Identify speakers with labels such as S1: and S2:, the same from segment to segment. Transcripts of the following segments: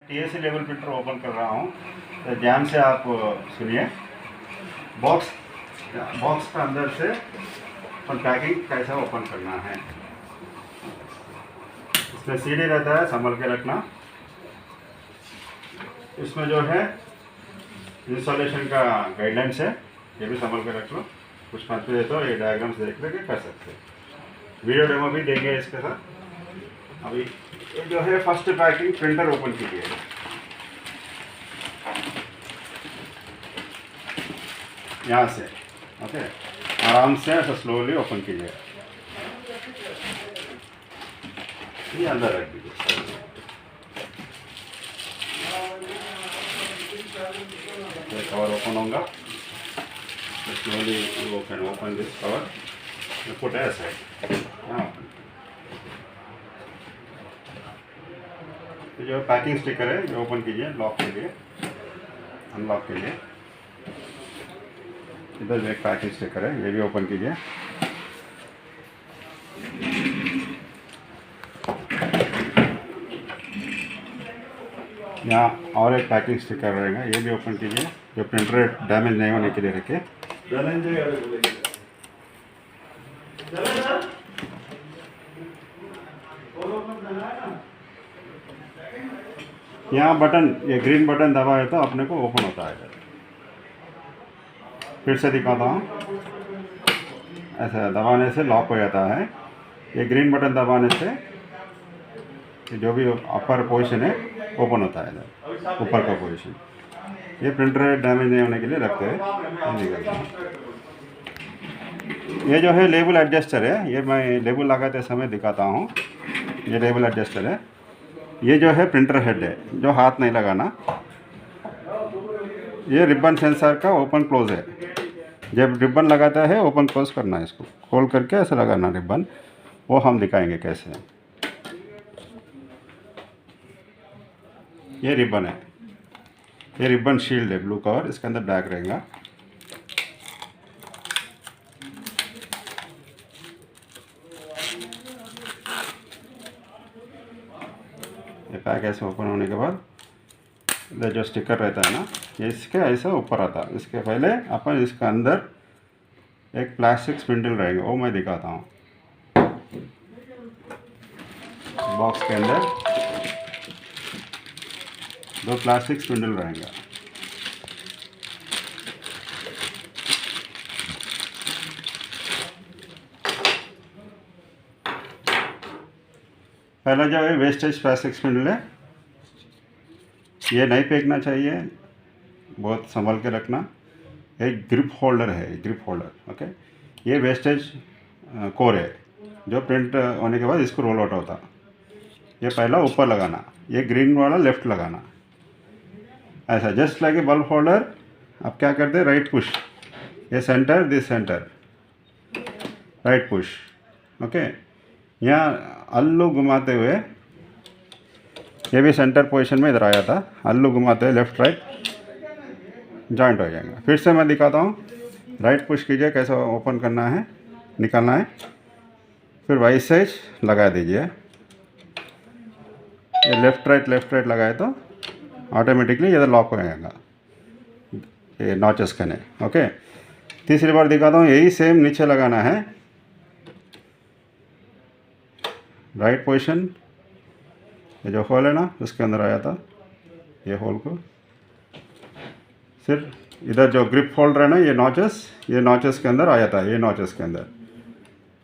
S1: TSC level printer open कर रहा हूँ, तो ध्यान से आप सुनिए। बॉक्स का अंदर से अपन पैकिंग कैसा ओपन करना है। इसमें सीडी रहता है, संभल के रखना। इसमें जो है इंस्टॉलेशन का गाइडलाइंस है, ये भी संभल के रख लो। कुछ कंफ्यूज है तो ये डायग्राम्स देख लेके कर सकते हैं। वीडियो डेमो भी देंगे इसके साथ। अभी ये जो है फर्स्ट पैकिंग प्रिंटर ओपन कीजिए। यहाँ से ओके, आराम से ऐसा स्लोली ओपन कीजिए। ये अंदर रख दीजिए। कवर ओपन होगा, slowly you can open this cover, put aside। तो जो पैकिंग स्टिकर है ये ओपन कीजिए, लॉक के लिए, अनलॉक के लिए। इधर एक पैकिंग स्टिकर है, ये भी ओपन कीजिए। यहाँ और एक पैकिंग स्टिकर रहेगा, ये भी ओपन कीजिए, जो प्रिंटर डैमेज नहीं होने के लिए रखे। यहाँ बटन, ये ग्रीन बटन दबाए तो अपने को ओपन होता है। फिर से दिखाता हूँ, ऐसा दबाने से लॉक हो जाता है। ये ग्रीन बटन दबाने से जो भी अपर पोजीशन है ओपन होता है, ऊपर का पोजीशन। ये प्रिंटर डैमेज नहीं होने के लिए रखते हैं। ये जो है लेबल एडजस्टर है, ये मैं लेबल लगाते समय दिखाता हूँ। ये लेबल एडजस्टर है, ये जो है प्रिंटर हेड है, जो हाथ नहीं लगाना। ये रिबन सेंसर का ओपन क्लोज है, जब रिबन लगाता है ओपन क्लोज करना है, इसको खोल करके ऐसे लगाना रिबन, वो हम दिखाएंगे कैसे। ये रिबन है, ये रिबन शील्ड है, ब्लू कवर, इसके अंदर बैग रहेगा। ये पैक ऐसे ओपन होने के बाद इधर जो स्टिकर रहता है ना, ये इसके ऐसा ऊपर आता है। इसके पहले अपन इसके अंदर एक प्लास्टिक स्पिंडल रहेगा, वो मैं दिखाता हूँ। बॉक्स के अंदर 2 प्लास्टिक स्पिंडल रहेंगे। पहला जो है वेस्टेज प्लास्टिक स्पिंडल है, ये नहीं फेंकना चाहिए, बहुत संभल के रखना। एक ग्रिप होल्डर है, ग्रिप होल्डर ओके। ये वेस्टेज कोर है, जो प्रिंट होने के बाद इसको रोल आउट होता। ये पहला ऊपर लगाना, ये ग्रीन वाला लेफ्ट लगाना, ऐसा just like a bulb holder. अब क्या करते हैं, राइट पुश, ये centre, this centre, right push okay. यहाँ अल्लू घुमाते हुए, ये भी सेंटर पोजीशन में इधर आया था, अल्लू घुमाते हुए लेफ्ट राइट जॉइंट हो जाएगा। फिर से मैं दिखाता हूँ, राइट पुश कीजिए, कैसे ओपन करना है, निकालना है। फिर वाइट साइज लगा दीजिए, ये लेफ्ट राइट लगाए तो ऑटोमेटिकली इधर लॉक हो जाएगा, ये नॉचेस के ने ओके। तीसरी बार दिखाता हूँ, यही सेम नीचे लगाना है, राइट पोजीशन। ये जो होल है ना, उसके अंदर आया था, ये होल को फिर इधर जो ग्रिप होल्डर है ना, ये नॉचेस के अंदर आया था, ये नॉचेस के अंदर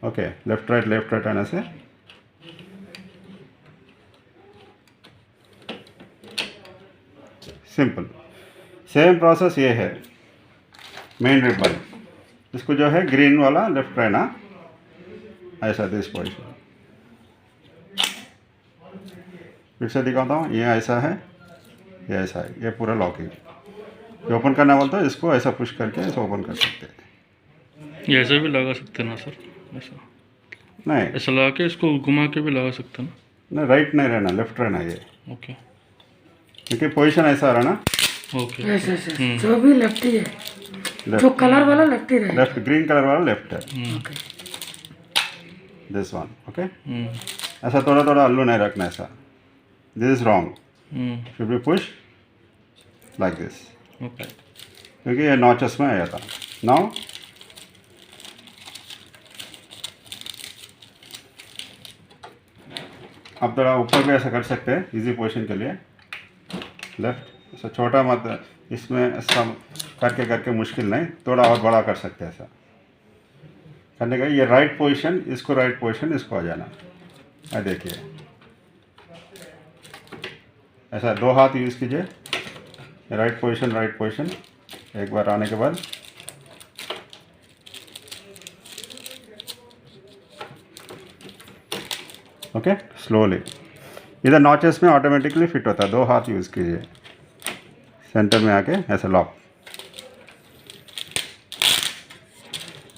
S1: ओके। लेफ्ट राइट आने से सिंपल। सेम प्रोसेस ये है। मेन रिबन, इसको जो है ग्रीन वाला लेफ्ट रहना, ऐसा दिस पोजीशन। फिर से दिखाता हूँ, ये ऐसा है, ये ऐसा है, ये पूरा लॉकिंग। ये ओपन करना बोलता है, इसको ऐसा पुश करके ऐसा ओपन कर सकते हैं।
S2: ये ऐसे भी लगा सकते हैं ना सर, ऐसा
S1: नहीं,
S2: ऐसा लगा के इसको घुमा के भी लगा सकते हैं ना।
S1: नहीं, राइट नहीं रहना, लेफ्ट रहना ये,
S2: ओके,
S1: क्योंकि पोजीशन ऐसा रहा ना।
S2: ओके
S3: ऐसे जो भी लेफ्ट ही है, जो कलर वाला लेफ्ट ही रहेगा।
S1: लेफ्ट, ग्रीन कलर वाला लेफ्ट है,
S3: ओके,
S1: दिस वन ओके। ऐसा थोड़ा अल्लू नहीं रखना, ऐसा this is wrong. Should be push like this,
S2: okay
S1: क्योंकि ये नॉचेस में आया था। नाउ आप थोड़ा ऊपर भी ऐसा कर सकते हैं इजी पोजीशन के लिए। लेफ्ट ऐसा छोटा मत, इसमें ऐसा करके करके मुश्किल नहीं, थोड़ा और बड़ा कर सकते हैं ऐसा करने का। ये राइट पोजीशन, इसको राइट पोजीशन, इसको आ जाना है। देखिए ऐसा 2 हाथ यूज़ कीजिए, राइट पोजीशन। एक बार आने के बाद ओके, स्लोली इधर नॉचेस में ऑटोमेटिकली फिट होता है। 2 हाथ यूज़ कीजिए, सेंटर में आके ऐसे लॉक।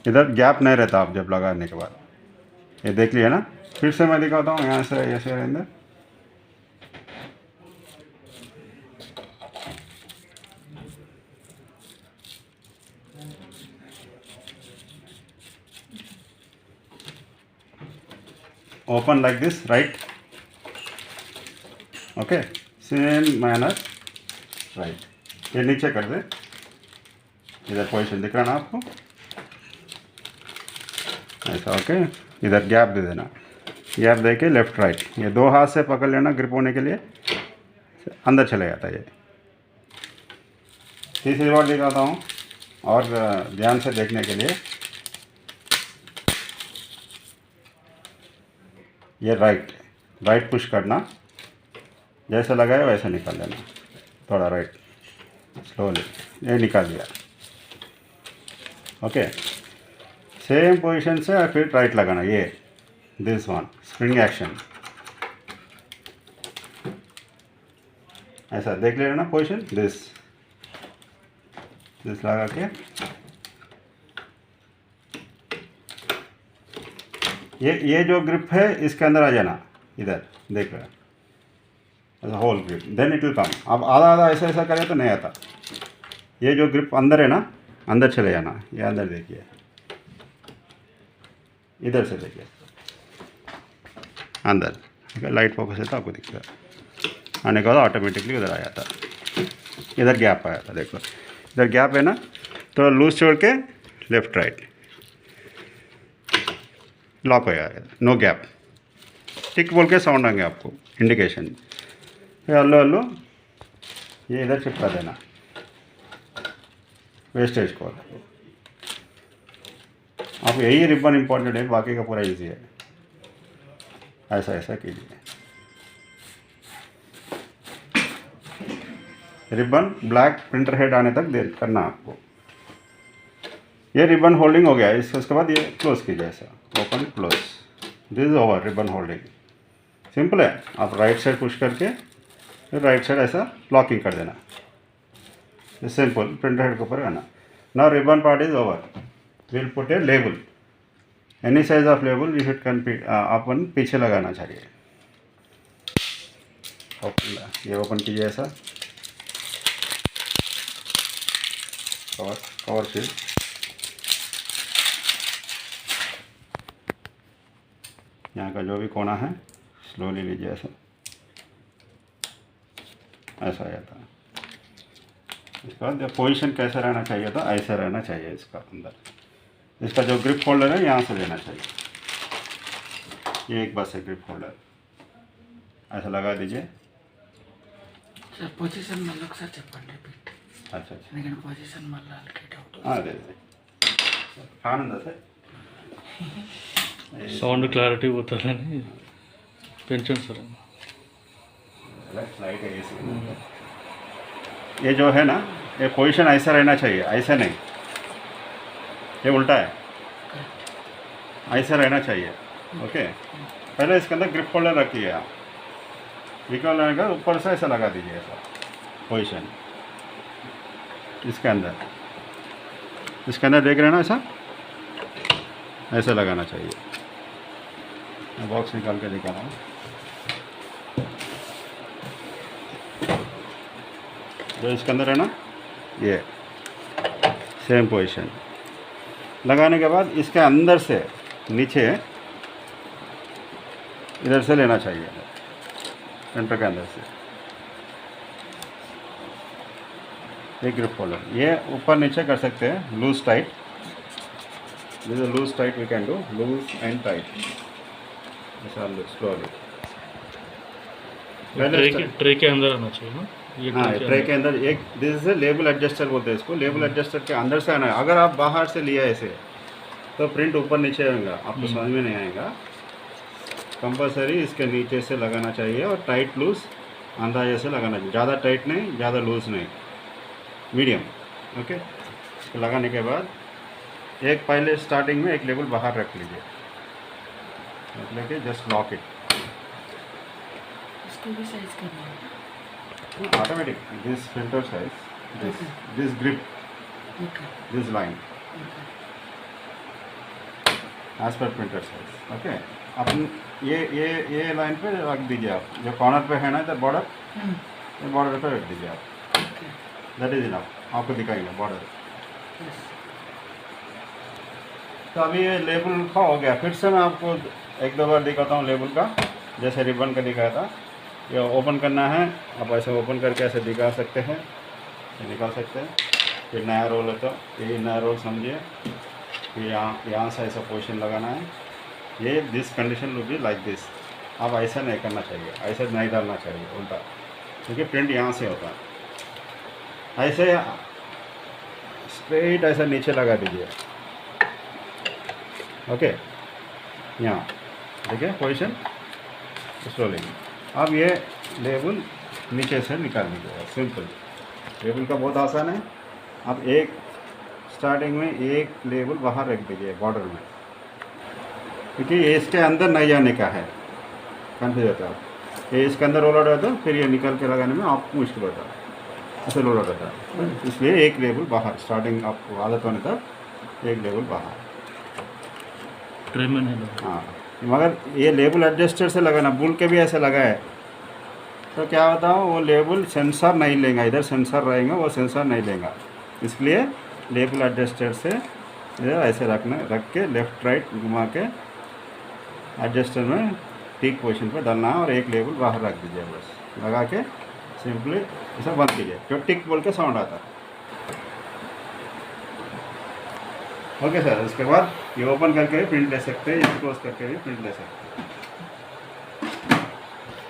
S1: इधर गैप नहीं रहता आप जब लगाने के बाद। ये देख लिया ना, फिर से मैं दिखाता हूँ। यहाँ से ऐसे अंदर open like this, right? Okay, same manner, right? ये नीचे कर दे, इधर पोजीशन दिख रहा ना आपको, ऐसा। ओके, इधर गैप दे देना, गैप दे के लेफ्ट राइट, ये 2 हाथ से पकड़ लेना ग्रिप होने के लिए, अंदर चले जाता है ये। तीसरी बार दिखाता हूँ और ध्यान से देखने के लिए। ये राइट पुश करना, जैसे लगाए वैसे निकाल लेना, थोड़ा राइट स्लोली, ये निकाल दिया। ओके, सेम पोजीशन से फिर राइट लगाना, ये दिस वन स्प्रिंग एक्शन, ऐसा देख लेना पोजीशन, दिस लगा के ये जो ग्रिप है इसके अंदर आ जाना, इधर देख रहे हैं, ऐसा whole grip, then it will come. अब आधा ऐसा करें तो नहीं आता। ये जो ग्रिप अंदर है ना, अंदर चले जाना, ये अंदर देखिए, इधर से देखिए अंदर, लाइट फोकस है तो आपको दिखता है। आने के बाद ऑटोमेटिकली उधर आ जाता, इधर गैप आया था, देखो इधर गैप है ना, थोड़ा लूज छोड़ के लेफ्ट राइट लॉक हो जाएगा, नो गैप। टिक बोल के साउंड आएंगे आपको, इंडिकेशन। हल्लो ये इधर चिपका देना वेस्टेज को। आप यही रिबन इंपॉर्टेंट है, बाकी का पूरा इजी है। ऐसा कीजिए, रिबन ब्लैक प्रिंटर हेड आने तक दे करना आपको। ये रिबन होल्डिंग हो गया, उसके बाद ये क्लोज कीजिए, ऐसा open close, this is over ribbon holding. Simple है, आप राइट साइड पुश करके फिर राइट साइड ऐसा लॉकिंग कर देना, सिंपल प्रिंटर हेड के ऊपर आना। Now ribbon part is over, will put a label, any size of label you should complete, अपन पीछे लगाना चाहिए। ओपन, ये ओपन कीजिए ऐसा, कवर शीट, यहाँ का जो भी कोना है स्लोली लीजिए, ऐसा आ जाता है। इसका जो पोजीशन कैसा रहना चाहिए था, ऐसा रहना चाहिए इसका अंदर। इसका जो ग्रिप होल्डर है यहाँ से लेना चाहिए, ये एक बस है ग्रिप होल्डर, ऐसा लगा दीजिए।
S3: పొజిషన్ మళ్ళీ ఒకసారి చెప్పండి రిపీట్
S1: अच्छा
S3: ఎందుకంటే పొజిషన్ మళ్ళీ వాళ్ళకి డౌట్
S1: అదే ఆనంద సార్
S2: సౌండ్ క్లారిటీ పోతుందని పెంచండి సార్।
S1: लाइट है ये जो है ना, ये पोजीशन ऐसा रहना चाहिए, ऐसा नहीं, ये उल्टा है, ऐसा रहना चाहिए। ओके, पहले इसके अंदर ग्रिप होल्डर रखिए आप, निकल रहेगा ऊपर से ऐसा लगा दीजिए, ऐसा पोजीशन इसके अंदर देख रहे हैं ना, ऐसा लगाना चाहिए। मैं बॉक्स निकाल के दिखा रहा हूँ, जो इसके अंदर है ना, ये सेम पोजीशन लगाने के बाद इसके अंदर से नीचे इधर से लेना चाहिए, सेंटर के अंदर से ये ग्रिप होल्डर, ये ऊपर नीचे कर सकते हैं, loose tight, this is loose tight we can do, loose and tight, ऐसा स्लोली।
S2: ट्रे के अंदर आना चाहिए ना ये
S1: हाँ, ट्रे के अंदर एक, दिस इज लेबल एडजस्टर बोलते हैं इसको, लेबल एडजस्टर के अंदर से आना है। अगर आप बाहर से लिया ऐसे तो प्रिंट ऊपर नीचे आएगा, आपको समझ में नहीं आएगा। कंपलसरी इसके नीचे से लगाना चाहिए और टाइट लूज अंदाजे से लगाना चाहिए, ज़्यादा टाइट नहीं ज़्यादा लूज नहीं, मीडियम। ओके, तो लगाने के बाद एक पहले स्टार्टिंग में एक लेबल बाहर रख लीजिए, रख लेके जस्ट लॉक इट
S3: इसको भी साइज करना है।
S1: automatic, this filter size, this grip,
S3: okay
S1: this line
S3: okay
S1: as per printer size. Okay, अपन ये लाइन पे रख दीजिए आप, जो कॉर्नर पे है ना इधर बॉर्डर, ये बॉर्डर पे रख दीजिए आप,
S3: ओके
S1: दैट इज इनफ, आपको दिखाएंगे बॉर्डर।
S3: यस
S1: तो अभी ये लेबल का हो गया, फिर से मैं आपको एक दो बार दिखाता हूँ लेबल का, जैसे रिबन का दिखाया था। ये ओपन करना है, आप ऐसे ओपन करके ऐसे दिखा सकते हैं, ये निकाल सकते हैं। फिर नया रोल है तो ये नया रोल समझिए, फिर यहाँ से ऐसा पोजीशन लगाना है। ये this condition look be like this, आप ऐसा नहीं करना चाहिए, ऐसे नहीं डालना चाहिए उल्टा, क्योंकि प्रिंट यहाँ से होता है। ऐसे स्ट्रेट ऐसा नीचे लगा दीजिए। ओके, यहाँ देखिए पोजीशन स्लोली। अब ये लेबल नीचे से निकाल दीजिएगा, सिंपल। लेबल का बहुत आसान है। अब एक स्टार्टिंग में एक लेबल बाहर रख दीजिए बॉर्डर में, क्योंकि ये इसके अंदर नहीं जाने का है, कन्फ्यूज होता है। ये इसके अंदर रोल आउट होता है, फिर ये निकल के लगाने में आपको मुश्किल होता है, ऐसे रोल आउट होता है। इसलिए एक लेबल बाहर, स्टार्टिंग आपको आदत होने तक एक लेबल बाहर।
S2: ट्रे में नहीं लगा।
S1: हाँ, मगर ये लेबल एडजस्टर से लगाना, बुल के भी ऐसे लगा है तो क्या होता है, वो लेबल सेंसर नहीं लेगा, इधर सेंसर रहेगा, वो सेंसर नहीं लेगा। इसलिए लेबल एडजस्टर से ऐसे रख के लेफ़्ट राइट घुमा के एडजस्टर में ठीक पोजीशन पर डालना है और एक लेबल बाहर रख दीजिए, बस लगा के सिंपली इसे बंद कीजिए, जो टिक बोल के साउंड आता है। ओके सर, उसके बाद ये ओपन करके भी प्रिंट ले सकते हैं, ये क्लोज करके भी प्रिंट ले सकते हैं।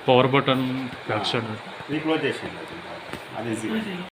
S2: పవర్ బటన్ బ్యాక్ సైడ్
S1: ये क्लोज చేసి అది ఈజీ।